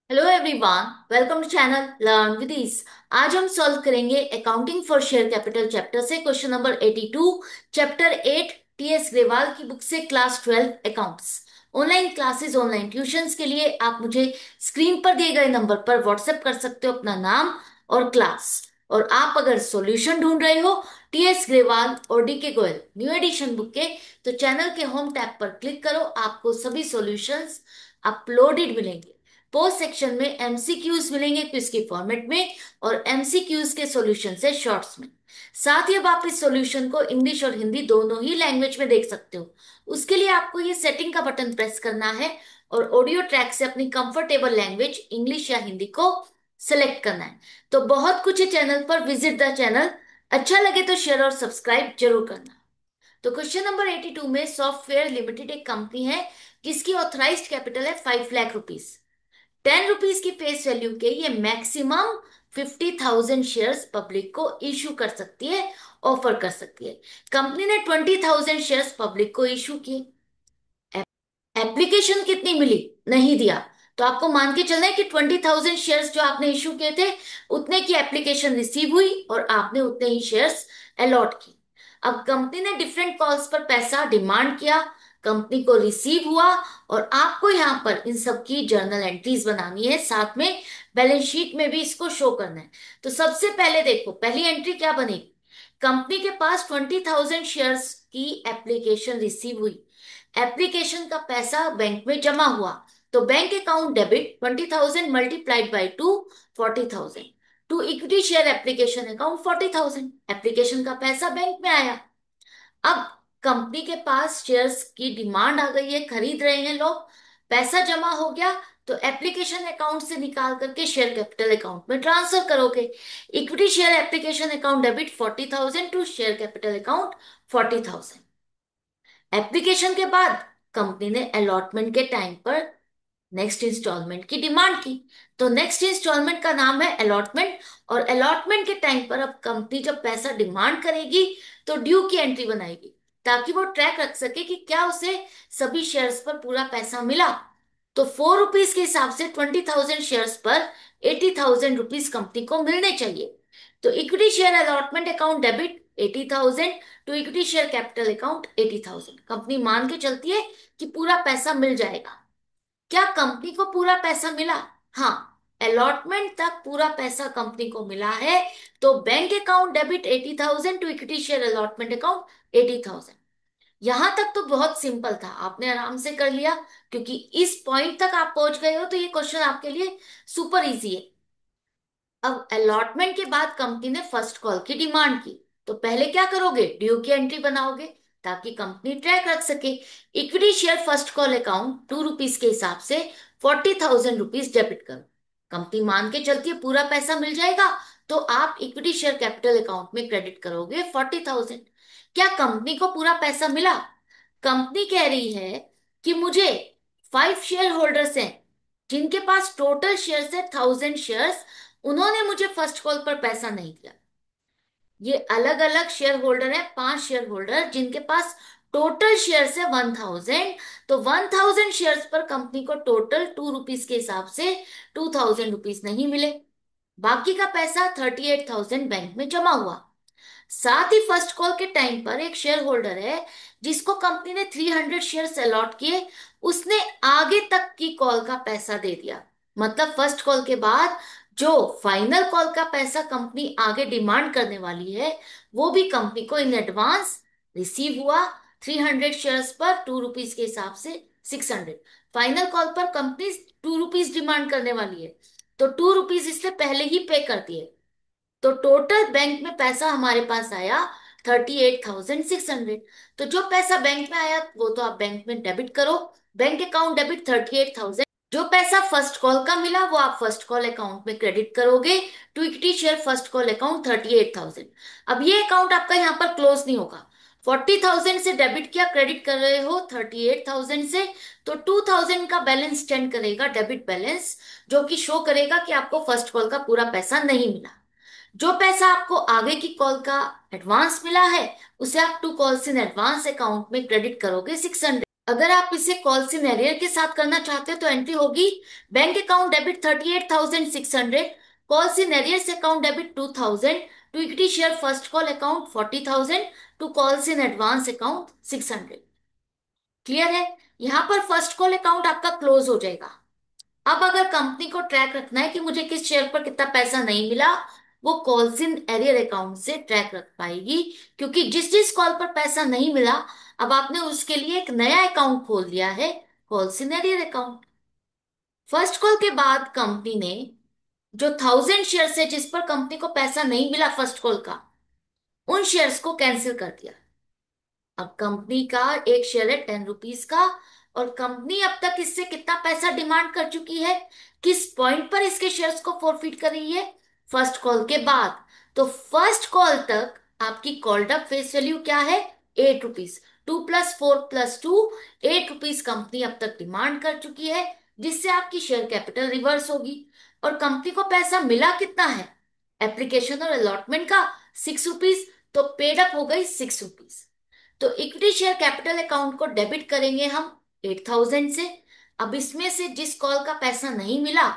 Hello everyone, welcome to channel learn with ease. आज हम solve करेंगे accounting for share capital chapter से question number 82, chapter 8 TS Grewal की book से class 12 accounts. Online classes, online tuitions के लिए आप मुझे स्क्रीन पर दिए गए नंबर पर व्हाट्सएप कर सकते हो अपना नाम और क्लास। और आप अगर सॉल्यूशन ढूंढ रहे हो टीएस ग्रेवाल और DK Goyal new edition book के, तो चैनल के होम टैब पर क्लिक करो, आपको सभी सॉल्यूशंस अपलोडेड मिलेंगे। पोस्ट सेक्शन में एमसीक्यूज मिलेंगे क्विज के फॉर्मेट में और एमसीक्यूज के सॉल्यूशन से शॉर्ट्स में। साथ ही अब आप इस सॉल्यूशन को इंग्लिश और हिंदी दोनों ही लैंग्वेज में देख सकते हो। उसके लिए आपको ये सेटिंग का बटन प्रेस करना है और ऑडियो ट्रैक से अपनी कंफर्टेबल लैंग्वेज इंग्लिश या हिंदी को सिलेक्ट करना है। तो बहुत कुछ है चैनल पर, विजिट द चैनल। अच्छा लगे तो शेयर और सब्सक्राइब जरूर करना। तो क्वेश्चन नंबर 82 में सॉफ्टवेयर लिमिटेड एक कंपनी है जिसकी ऑथराइज्ड कैपिटल है 5 लाख रुपीज। 10 रुपीज की फेस वैल्यू के ये मैक्सिमम 50,000 शेयर्स पब्लिक को इशू कर सकती है, ऑफर कर सकती है। कंपनी ने 20,000 शेयर्स पब्लिक को इशू किए। एप्लीकेशन कितनी मिली, नहीं दिया। तो आपको मान के चलना है कि 20,000 शेयर्स जो आपने इशू किए थे उतने की एप्लीकेशन रिसीव हुई और आपने उतने ही शेयर्स अलॉट किए। अब कंपनी ने डिफरेंट कॉल्स पर पैसा डिमांड किया, कंपनी को रिसीव हुआ और आपको यहाँ पर इन सब की जर्नल एंट्रीज बनानी है, साथ में बैलेंस शीट में भी इसको शो करना है। तो सबसे पहले देखो पहली एंट्री क्या बनेगी। कंपनी के पास 20,000 शेयर्स की एप्लीकेशन रिसीव हुई, एप्लीकेशन का पैसा बैंक में जमा हुआ। तो bank account debit 20,000 multiplied by 2, 40,000 to equity share application account 40,000। Application का पैसा बैंक में आया। अब कंपनी के पास शेयर्स की डिमांड आ गई है, खरीद रहे हैं लोग, पैसा जमा हो गया। तो एप्लीकेशन अकाउंट से निकाल करके शेयर कैपिटल अकाउंट में ट्रांसफर करोगे। Equity share application account debit 40,000 to share capital account 40,000। Application के बाद कंपनी ने अलॉटमेंट के टाइम पर नेक्स्ट इंस्टॉलमेंट की डिमांड की। तो नेक्स्ट इंस्टॉलमेंट का नाम है अलॉटमेंट। और अलॉटमेंट के टाइम पर अब कंपनी जब पैसा डिमांड करेगी तो ड्यू की एंट्री बनाएगी, ताकि वो ट्रैक रख सके कि क्या उसे सभी शेयर्स पर पूरा पैसा मिला। तो 4 रुपीज के हिसाब से 20,000 शेयर्स पर 80,000 रुपीज कंपनी को मिलने चाहिए। तो equity share allotment account debit 80,000 to equity share capital account 80,000। Company मान के चलती है कि पूरा पैसा मिल जाएगा। क्या कंपनी को पूरा पैसा मिला? हाँ, अलॉटमेंट तक पूरा पैसा कंपनी को मिला है। तो bank account debit 80,000 to equity share allotment account 80,000। यहां तक तो बहुत सिंपल था, आपने आराम से कर लिया। क्योंकि इस पॉइंट तक आप पहुंच गए हो तो ये क्वेश्चन आपके लिए सुपर इजी है। अब अलॉटमेंट के बाद कंपनी ने फर्स्ट कॉल की डिमांड की। तो पहले क्या करोगे, ड्यू की एंट्री बनाओगे, ताकि कंपनी ट्रैक रख सके। Equity share first call account 2 rupees के हिसाब से 40,000 रुपीज डेबिट करो। कंपनी मान के चलती है पूरा पैसा मिल जाएगा। तो आप इक्विटी शेयर कैपिटल अकाउंट में क्रेडिट करोगे 40,000। क्या कंपनी को पूरा पैसा मिला? कंपनी कह रही है कि मुझे 5 शेयर होल्डर्स हैं जिनके पास टोटल शेयर्स है 1,000 शेयर्स, उन्होंने मुझे फर्स्ट कॉल पर पैसा नहीं दिया। ये अलग अलग शेयर होल्डर है, 5 शेयर होल्डर जिनके पास टोटल शेयर्स है 1,000। तो 1,000 शेयर्स पर कंपनी को टोटल 2 रुपीज के हिसाब से 2,000 रुपीज नहीं मिले। बाकी का पैसा 38,000 बैंक में जमा हुआ। साथ ही फर्स्ट कॉल के टाइम पर एक शेयर होल्डर है जिसको कंपनी ने 300 शेयर्स अलॉट किए, उसने आगे तक की कॉल का पैसा दे दिया। मतलब फर्स्ट कॉल के बाद जो फाइनल कॉल का पैसा कंपनी आगे डिमांड करने वाली है वो भी कंपनी को इन एडवांस रिसीव हुआ। 300 शेयर्स पर 2 रुपीज के हिसाब से 600। फाइनल कॉल पर कंपनी 2 रुपीज डिमांड करने वाली है, तो 2 रुपीज इससे पहले ही पे कर दिए। तो टोटल बैंक में पैसा हमारे पास आया 38,600। तो जो पैसा बैंक में आया वो तो आप बैंक में डेबिट करो, बैंक अकाउंट डेबिट 38,000। जो पैसा फर्स्ट कॉल का मिला वो आप फर्स्ट कॉल अकाउंट में क्रेडिट करोगे to equity share first call account 38,000। अब ये अकाउंट आपका यहाँ पर क्लोज नहीं होगा। 40,000 से डेबिट किया, क्रेडिट कर रहे हो 38,000 से, तो 2,000 का बैलेंस स्टैंड करेगा, डेबिट बैलेंस, जो कि शो करेगा कि आपको फर्स्ट कॉल का पूरा पैसा नहीं मिला। जो पैसा आपको आगे की कॉल का एडवांस मिला है उसे आप 2 कॉल्स इन एडवांस अकाउंट में क्रेडिट करोगे 600। अगर आप इसे कॉल सिनेरियर के साथ करना चाहते हो तो एंट्री होगी bank account debit 38,600, call in arrears account debit 2,000, to equity share first call account 40,000, to calls in advance account 600। Clear है? यहां पर फर्स्ट कॉल अकाउंट आपका क्लोज हो जाएगा। अब अगर कंपनी को ट्रैक रखना है कि मुझे किस शेयर पर कितना पैसा नहीं मिला, वो कॉल्स इन एरियर अकाउंट से ट्रैक रख पाएगी, क्योंकि जिस जिस कॉल पर पैसा नहीं मिला, अब आपने उसके लिए एक नया अकाउंट खोल दिया है, calls in arrear account. First call के बाद कंपनी ने जो 1,000 शेयर है जिस पर कंपनी को पैसा नहीं मिला फर्स्ट कॉल का, उन शेयर्स को कैंसिल कर दिया। अब कंपनी का एक शेयर है 10 रुपीज का, और कंपनी अब तक इससे कितना पैसा डिमांड कर चुकी है, किस पॉइंट पर इसके शेयर्स को फॉरफिट कर रही है? फर्स्ट कॉल के बाद। तो फर्स्ट कॉल तक आपकी कॉल्ड अप फेस वैल्यू क्या है? 8 रुपीज। 2+4+2, 8 रुपीज कंपनी अब तक डिमांड कर चुकी है, जिससे आपकी शेयर कैपिटल रिवर्स होगी। और कंपनी को पैसा मिला कितना है एप्लीकेशन और अलॉटमेंट का? 6 रुपीज। तो पेड अप हो गई 6 रुपीज। तो इक्विटी शेयर कैपिटल अकाउंट को डेबिट करेंगे हम 8,000 से। अब इसमें से जिस कॉल का पैसा नहीं मिला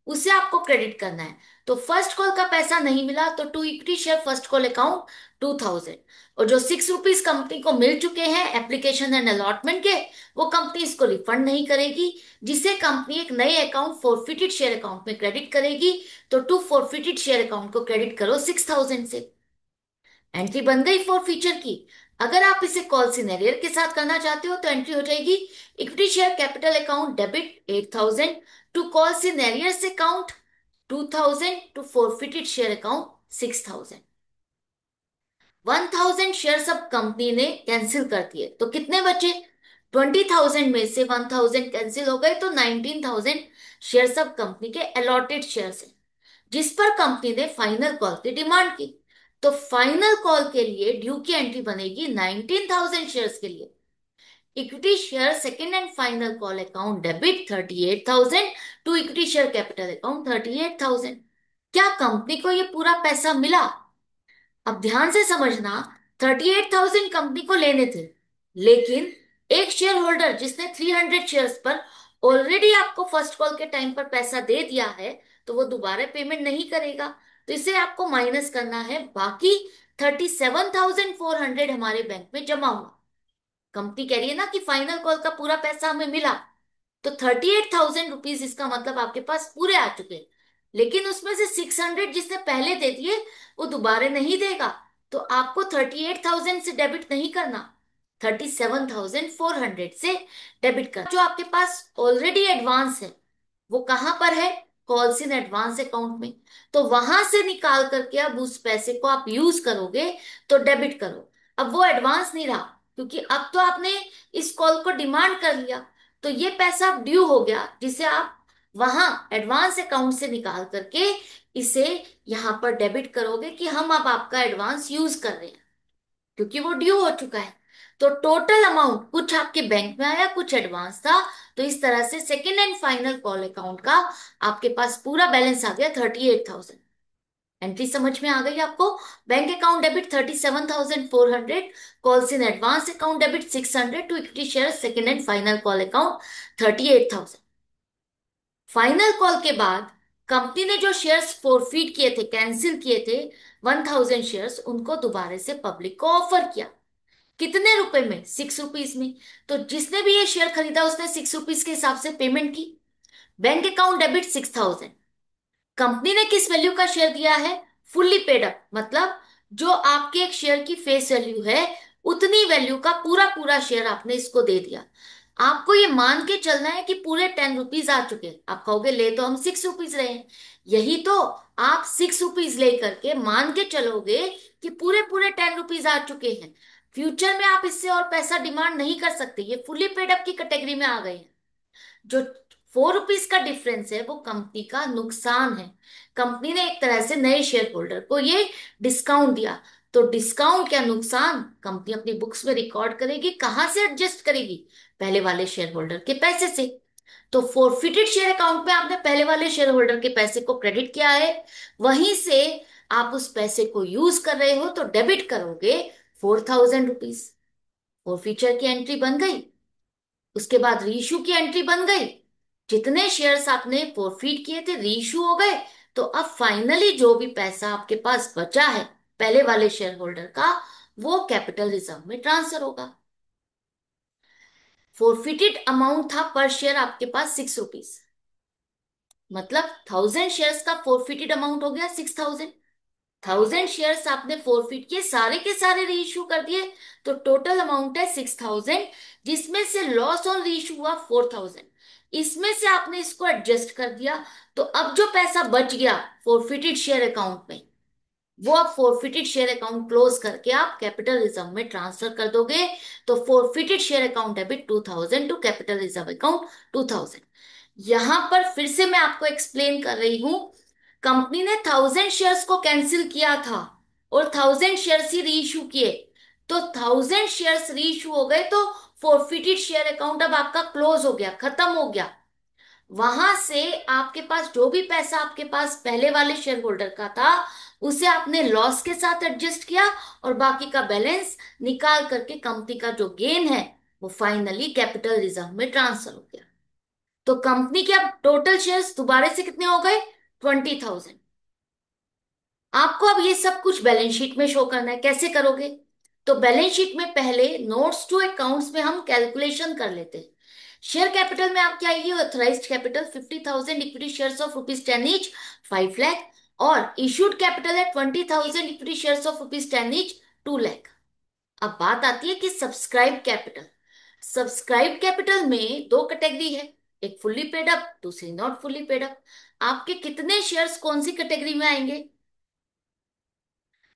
उसे आपको क्रेडिट करना है। तो फर्स्ट कॉल का पैसा नहीं मिला तो to equity share first call account 2,000, और जो 6 रुपीज कंपनी को मिल चुके हैं एप्लीकेशन एंड अलॉटमेंट के, वो कंपनी इसको रिफंड नहीं करेगी, जिसे कंपनी एक नए अकाउंट फॉरफिटेड शेयर अकाउंट में क्रेडिट करेगी। तो टू फॉरफिटेड शेयर अकाउंट को क्रेडिट करो 6,000 से। एंट्री बन गई फॉर फीचर की। अगर आप इसे कॉल सिनेरियर के साथ करना चाहते हो तो एंट्री हो जाएगी equity share capital account debit 8,000, to call in arrears account 2,000, to forfeited share account 6,000। 1,000 share अब कंपनी ने कैंसिल कर दिए, तो कितने बचे? 20,000 में से 1,000 कैंसिल हो गए तो 19,000 शेयर अब कंपनी के अलॉटेड शेयर्स हैं, जिस पर कंपनी ने फाइनल कॉल की डिमांड की। तो फाइनल कॉल के लिए ड्यू की एंट्री बनेगी 19,000 शेयर्स के लिए। Equity share second and final call account debit 38,000, to equity share capital account 38,000। क्या कंपनी को ये पूरा पैसा मिला? अब ध्यान से समझना, 38,000 कंपनी को लेने थे, लेकिन एक शेयर होल्डर जिसने 300 शेयर्स पर ऑलरेडी आपको फर्स्ट कॉल के टाइम पर पैसा दे दिया है, तो वो दोबारा पेमेंट नहीं करेगा। तो इसे आपको माइनस करना है, बाकी 37,400 हमारे बैंक में जमा हुआ। कंपनी कह रही है ना कि फाइनल कॉल का पूरा पैसा हमें मिला, तो 38,000 रुपीज इसका मतलब आपके पास पूरे आ चुके हैं। लेकिन उसमें से 600 जिसने पहले दे दिए वो दोबारा नहीं देगा, तो आपको 38,000 से डेबिट नहीं करना, 37,400 से डेबिट करना। जो आपके पास ऑलरेडी एडवांस है वो कहां पर है? कॉल्स इन एडवांस अकाउंट में। तो वहां से निकाल करके अब उस पैसे को आप यूज करोगे तो डेबिट करो। अब वो एडवांस नहीं रहा, क्योंकि अब तो आपने इस कॉल को डिमांड कर लिया, तो ये पैसा अब ड्यू हो गया, जिसे आप वहां एडवांस अकाउंट से निकाल करके इसे यहां पर डेबिट करोगे कि हम अब आपका एडवांस यूज कर रहे हैं, क्योंकि वो ड्यू हो चुका है। तो टोटल अमाउंट कुछ आपके बैंक में आया, कुछ एडवांस था। तो इस तरह से second and final call account का आपके पास पूरा बैलेंस आ गया 38,000। एंट्री समझ में आ गई आपको? Bank account debit 37,400, calls in advance account debit 600, to equity share second and final call account 38,000। Final call के बाद कंपनी ने जो शेयर्स फोरफीट किए थे, कैंसिल किए थे 1,000 शेयर्स, उनको दोबारा से पब्लिक को ऑफर किया। कितने रुपए में? 6 रुपीज में। तो जिसने भी ये शेयर खरीदा उसने 6 रुपीज के हिसाब से पेमेंट की। Bank account debit 6,000। कंपनी ने किस वैल्यू का शेयर दिया है? फुल्ली पेड अप, मतलब जो आपके एक शेयर की फेस वैल्यू है उतनी वैल्यू का पूरा पूरा शेयर आपने इसको दे दिया। आपको ये मान के चलना है कि पूरे 10 रुपीज आ चुके हैं। आप कहोगे ले तो हम 6 रुपीज रहे हैं, यही तो। आप 6 रुपीज लेकर के मान के चलोगे कि पूरे पूरे 10 रुपीज आ चुके हैं। फ्यूचर में आप इससे और पैसा डिमांड नहीं कर सकते, ये फुल्ली पेड अप की कैटेगरी में आ गए हैं। जो 4 रुपीज का डिफरेंस है वो कंपनी का नुकसान है। कंपनी ने एक तरह से नए शेयर होल्डर को ये डिस्काउंट दिया। तो डिस्काउंट क्या नुकसान कंपनी अपनी बुक्स में रिकॉर्ड करेगी, कहां से एडजस्ट करेगी? पहले वाले शेयर होल्डर के पैसे से। तो फोरफिटेड शेयर अकाउंट में आपने पहले वाले शेयर होल्डर के पैसे को क्रेडिट किया है, वहीं से आप उस पैसे को यूज कर रहे हो तो डेबिट करोगे 4,000 रुपीज। फोरफिचर की एंट्री बन गई। उसके बाद रीइश्यू की एंट्री बन गई, जितने शेयर्स आपने फोरफीट किए थे रीइश्यू हो गए। तो अब फाइनली जो भी पैसा आपके पास बचा है पहले वाले शेयर होल्डर का, वो कैपिटल रिजर्व में ट्रांसफर होगा। फोरफिटेड अमाउंट था पर शेयर आपके पास 6 रुपीज, मतलब 1000 शेयर्स का फोरफिटेड अमाउंट हो गया 6000। 1000 शेयर्स आपने फोरफिट किए, सारे के सारे रीइश्यू कर दिए, तो टोटल अमाउंट है 6000, जिसमें से लॉस ऑन रीइश्यू हुआ 4000। इसमें से आपने इसको एडजस्ट कर दिया, तो अब जो पैसा बच गया फोरफिटेड शेयर अकाउंट में, वो आप फोरफिटेड शेयर अकाउंट क्लोज करके आप कैपिटल रिजर्व में ट्रांसफर कर दोगे। तो forfeited share account debit 2000 to capital reserve account 2000। यहां पर फिर से मैं आपको एक्सप्लेन कर रही हूं, कंपनी ने 1000 शेयर्स को कैंसिल किया था और 1000 शेयर्स ही रीइश्यू किए। तो 1000 शेयर्स रीइश्यू हो गए, तो फोरफिटेड शेयर अकाउंट अब आपका क्लोज हो गया, खत्म हो गया। वहां से आपके पास जो भी पैसा आपके पास पहले वाले शेयर होल्डर का था, उसे आपने लॉस के साथ एडजस्ट किया, और बाकी का बैलेंस निकाल करके कंपनी का जो गेन है वो फाइनली कैपिटल रिजर्व में ट्रांसफर हो गया। तो कंपनी के अब टोटल शेयर्स दोबारा से कितने हो गए? 20,000। आपको अब ये सब कुछ बैलेंस शीट में शो करना है, कैसे करोगे? तो बैलेंस शीट में पहले नोट्स टू अकाउंट्स में हम कैलकुलेशन कर लेते हैं। शेयर कैपिटल में आपकी आएगी authorised capital 50,000, equity shares of rupees 10 each 5 lakh, और इशूड कैपिटल है 20,000, equity shares of rupees 10 each 2 lakh. अब बात आती है कि सब्सक्राइब कैपिटल। सब्सक्राइब कैपिटल में दो कैटेगरी है, एक फुल्ली पेड अप, दूसरी नॉट फुल्ली पेड अप। आपके कितने शेयर्स कौन सी कैटेगरी में आएंगे?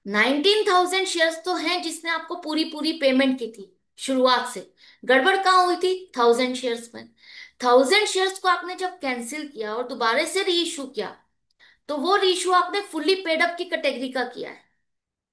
19,000 शेयर्स तो हैं जिसने आपको पूरी पूरी पेमेंट की थी शुरुआत से। गड़बड़ कहाँ हुई थी? 1000 शेयर्स में। 1000 शेयर्स को आपने जब कैंसिल किया और दोबारा से रीइश्यू किया, तो वो रीइश्यू आपने फुल्ली पेड अप की कैटेगरी का किया है,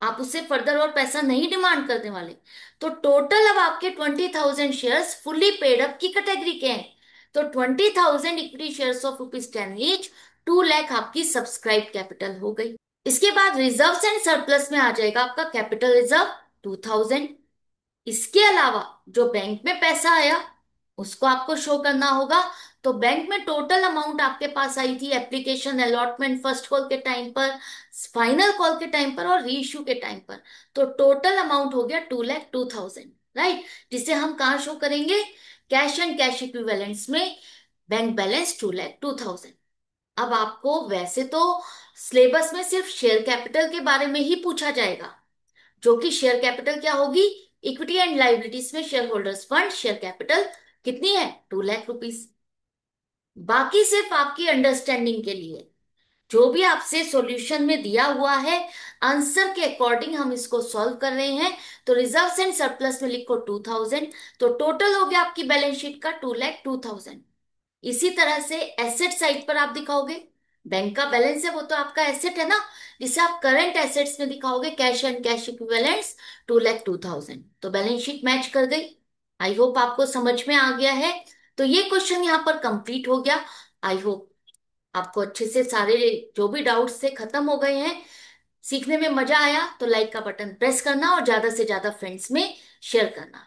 आप उससे फर्दर और पैसा नहीं डिमांड करने वाले। तो टोटल अब आपके 20,000 शेयर्स फुल्ली पेड अप की कैटेगरी के हैं। तो 20,000 equity shares of rupees 10 each 2 lakh आपकी सब्सक्राइब कैपिटल हो गई। इसके बाद रिजर्व्स एंड सरप्लस में आ जाएगा आपका कैपिटल रिजर्व 2000। इसके अलावा जो बैंक में पैसा आया उसको आपको शो करना होगा। तो बैंक में टोटल अमाउंट आपके पास आई थी एप्लीकेशन अलॉटमेंट फर्स्ट कॉल के टाइम पर, फाइनल कॉल के टाइम पर और रीइश्यू के टाइम पर। तो टोटल अमाउंट हो गया 2,02,000, राइट, जिसे हम कहाँ शो करेंगे? कैश एंड कैश इक्विवेलेंट्स में बैंक बैलेंस 2,02,000। अब आपको वैसे तो सिलेबस में सिर्फ शेयर कैपिटल के बारे में ही पूछा जाएगा, जो कि शेयर कैपिटल क्या होगी? इक्विटी एंड लाइबिलिटीज में share holders fund share capital कितनी है? 2 लाख रुपीज। बाकी सिर्फ आपकी अंडरस्टैंडिंग के लिए, जो भी आपसे सॉल्यूशन में दिया हुआ है आंसर के अकॉर्डिंग हम इसको सॉल्व कर रहे हैं। तो रिजर्व्स एंड सरप्लस में लिखो 2000, तो टोटल हो गया आपकी बैलेंस शीट का 2,02,000। इसी तरह से एसेट साइड पर आप दिखाओगे, बैंक का बैलेंस है वो तो आपका एसेट है ना, जिसे आप करंट एसेट्स में दिखाओगे कैश एंड कैश इक्विवेलेंट्स 2,02,000। तो बैलेंस शीट मैच कर गई। आई होप आपको समझ में आ गया है। तो ये क्वेश्चन यहाँ पर कंप्लीट हो गया। आई होप आपको अच्छे से सारे जो भी डाउट्स थे खत्म हो गए हैं। सीखने में मजा आया तो लाइक का बटन प्रेस करना और ज्यादा से ज्यादा फ्रेंड्स में शेयर करना।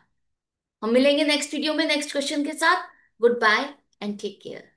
हम मिलेंगे नेक्स्ट वीडियो में नेक्स्ट क्वेश्चन के साथ। Good bye and take care.